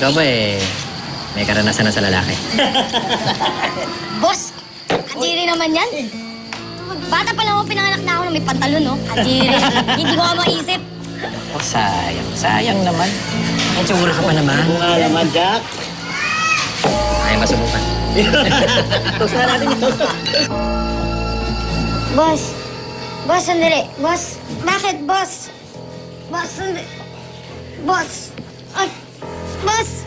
Ikaw ba may karanasan na sa lalaki? Boss, kadiri naman yan. Bata pa lang ako, pinanganak na ako na may pantalon, no? Kadiri. Hindi ko nga maisip. Oh, sayang. Sayang naman. May tsura ka pa naman. Oo nga naman, Jack. Ay, masubukan. Tapos na natin ito. Boss. Boss, sandali. Boss. Bakit, boss? Boss, sandali. Boss. Ay, boss.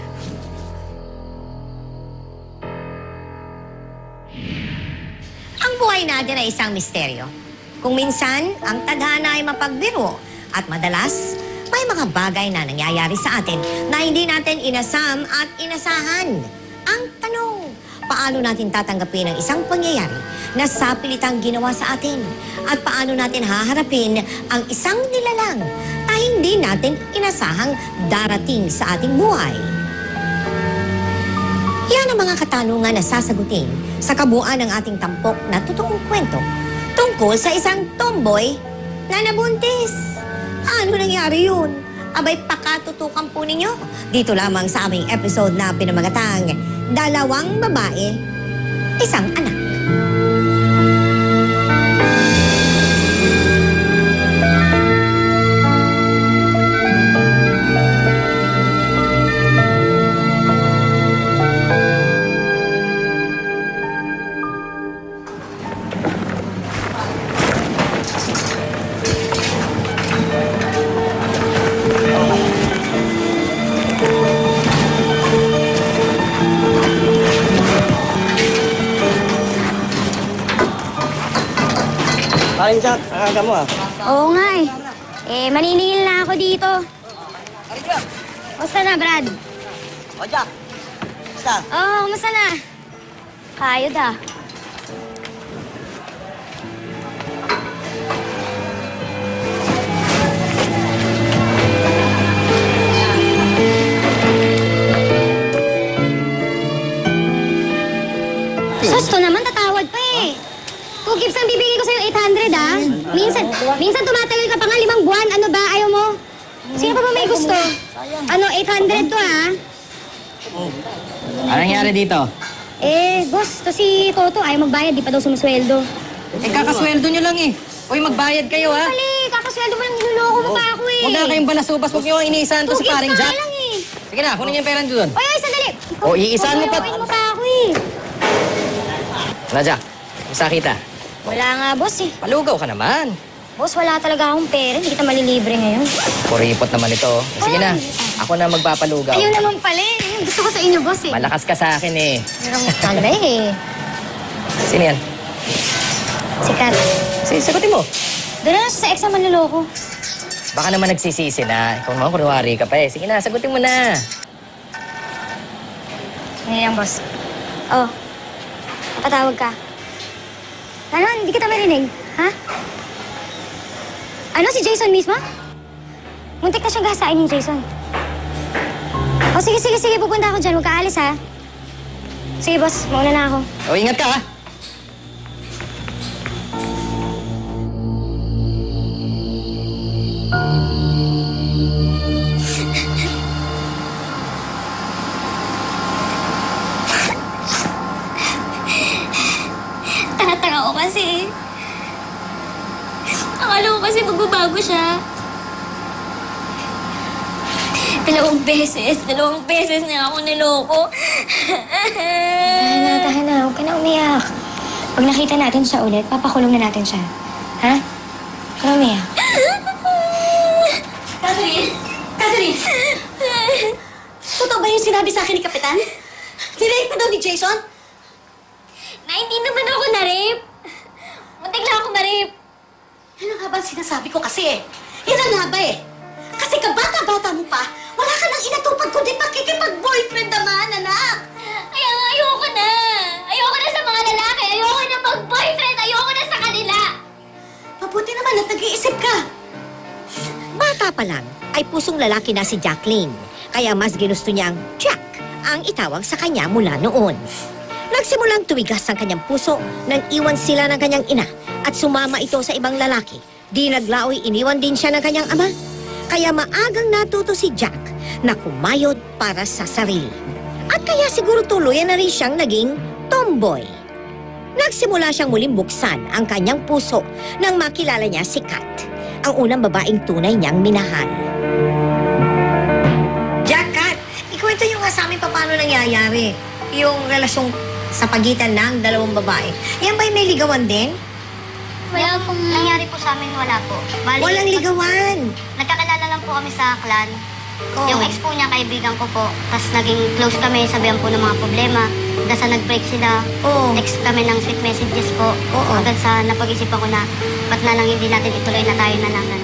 Ang buhay natin ay isang misteryo. Kung minsan, ang tadhana ay mapagbiro at madalas, may mga bagay na nangyayari sa atin na hindi natin inasam at inasahan. Ang tanong, paano natin tatanggapin ang isang pangyayari na sapilitang ginawa sa atin? At paano natin haharapin ang isang nilalang na hindi natin inasahang darating sa ating buhay? Yan ang mga katanungan na sasagutin sa kabuuan ng ating tampok na totoong kwento tungkol sa isang tomboy na nabuntis. Ano nangyari yun? Abay, pakatutukan po ninyo dito lamang sa aming episode na pinamagatang Dalawang Babae, Isang Anak. Paring Jack, akaga mo ah. Oo nga eh. Maniningil na ako dito. Kumusta na, Brad? O Jack, basta. Oo, kumusta na? Kayod ah. Sasto naman, tatawad pa eh. 2 gifts ang bibigay ko sa'yo, 800 ah. Minsan tumatagal ka pa nga 5 buwan. Ano ba, ayaw mo? Sino pa ba may gusto? Ano, 800 to ah. Ano nangyari dito? Boss, to si Toto ayaw magbayad, di pa daw sumusweldo. Kakasweldo nyo lang eh. Uy, magbayad kayo ha. Mali, kakasweldo mo lang, niloloko mo pa ako eh. Huwag na kayong balasubas. Huwag nyo iniisahan to 2 si paring gifts pa Jack. lang eh. Sige na, kunin yung pera nyo doon. Oy, sandali. O, iisahan mo pa. Huwag mo pa ako eh. Ano, Jack? Basta kita. Wala nga, boss eh. Palugaw ka naman. Boss, wala talaga akong pera. Hindi kita malilibre ngayon. Kuripot naman ito. Sige na, ako na magpapalugaw. Ayun naman pala eh. Ayun, gusto ko sa inyo, boss eh. Malakas ka sa akin eh. Merong tanda eh. Sino yan? Si Kat. Sagutin mo. Doon na siya sa ex na manloloko. Baka naman nagsisisi na. Ikaw naman, kunwari ka pa eh. Sige na, sagutin mo na. Ngayon lang, boss. Oh, napatawag ka. Ano? Hindi kita marinig. Ha? Ano? Si Jason mismo? Muntik na siyang gasain yung Jason. Oh, sige. Pupunta ako dyan. Huwag ka alis, ha? Sige, boss. Mauna na ako. O, ingat ka ha. Tanga-tanga ko kasi. Akala ko kasi magbabago siya. Dalawang beses na ako niloko. Tahan na. Huwag ka na umiyak. Pag nakita natin siya ulit, papakulong na natin siya. Ha? Huwag ka na umiyak. Catherine! Totoo ba yung sinabi sa akin ni Kapitan? Nirape ka daw ni Jason? Na hindi naman ako na-rape. Muntik lang ako ma-rape. Yan ang nga ba sinasabi ko kasi eh. Yan ang nga ba eh. Kasi kabata-bata mo pa, wala ka nang inatupad kundi pakikipag-boyfriend naman, anak. Kaya nga, ayoko na. Ayoko na sa mga lalaki. Ayoko na mag-boyfriend. Ayoko na sa kanila. Mabuti naman at nag-iisip ka. Bata pa lang ay pusong lalaki na si Jacqueline. Kaya mas ginusto niyang Jack ang itawag sa kanya mula noon. Nagsimulang tuwigas ang kanyang puso nang iwan sila ng kanyang ina at sumama ito sa ibang lalaki. Di naglaoy iniwan din siya ng kanyang ama. Kaya maagang natuto si Jack na kumayod para sa sarili. At kaya siguro tuluyan na rin siyang naging tomboy. Nagsimula siyang muling buksan ang kanyang puso nang makilala niya si Kat, ang unang babaeng tunay niyang minahal. Jack, Kat, ikwento nyo nga sa amin paano nangyayari yung relasyong sa pagitan ng dalawang babae. Yan ba'y may ligawan din? Wala pong nangyari po sa amin, wala po. Bali, Walang ligawan. Nagkakilala lang po kami sa clan. Oo. Yung ex po niya, kaibigan ko po. Tapos naging close kami, sabihan po ng mga problema. Hanggang sa nag-break sila, Oo. text kami ng sweet messages po. Oo. Hanggang sa napag-isipan ko na, ba't na lang hindi natin ituloy na tayo na lang. Ganun.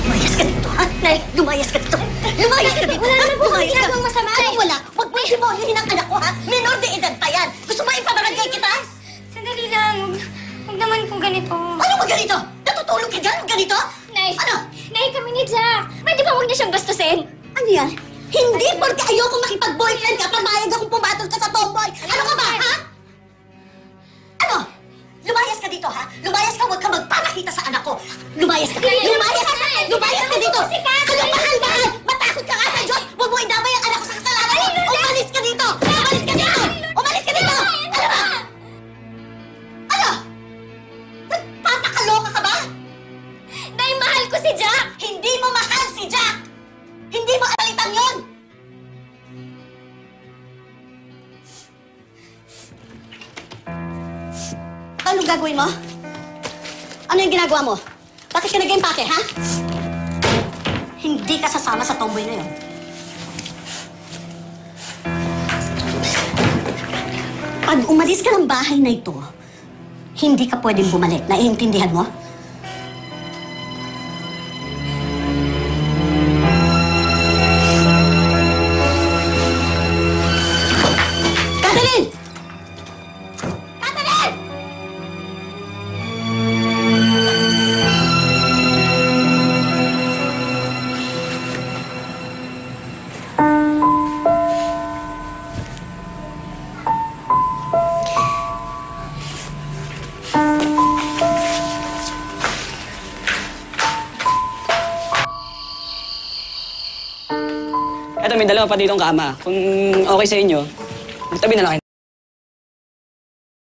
Lumayas ka dito, ha? Nay, lumayas ka dito. Lumayas ka dito, Wala ha? naman po kami Lumayas ka. ginagawang masama, Anong eh. wala? Huwag mo isibohin ang anak ko, ha? Menor de edad pa yan. Gusto mo ipabarangay kita? Sandali lang. Huwag naman po ganito. Ano ba ganito? Natutulog ka dyan? Ganito? Nay, Ano? Nay, kami ni Jack. Pwede ba huwag niya siyang bastusin? Ano yan? Hindi porque ayoko makipag-boyfriend ka, pamayag akong pumatol ka sa tomboy. Ano ka ba, ha? Ano? Lumayas ka dito, ha? Lumayas ka, huwag ka magpapakita sa anak ko. Lumayas ka. Lumayas ka. Lumayas ka dito. Ano, mahal-mahal? Matakot ka nga sa Diyos. Huwag mo idamay ang anak ko sa kasalanan mo. Umalis ka dito. Umalis ka dito. Umalis ka dito. Ano ba? Ano? Nagpapakaloka ka ba? Nay, mahal ko si Jack! Hindi mo mahal si Jack! Hindi mo alalitan yun! Anong gagawin mo? Ano yung ginagawa mo? Bakit ka nag-empake, ha? Hindi ka sasama sa tomboy na yun. Pag umalis ka ng bahay na ito, hindi ka pwedeng bumalik. Naiintindihan mo? Catherine! Catherine! Eto, may dalawa pa ditong kama. Kung okay sa inyo, magtabi na lang kayo.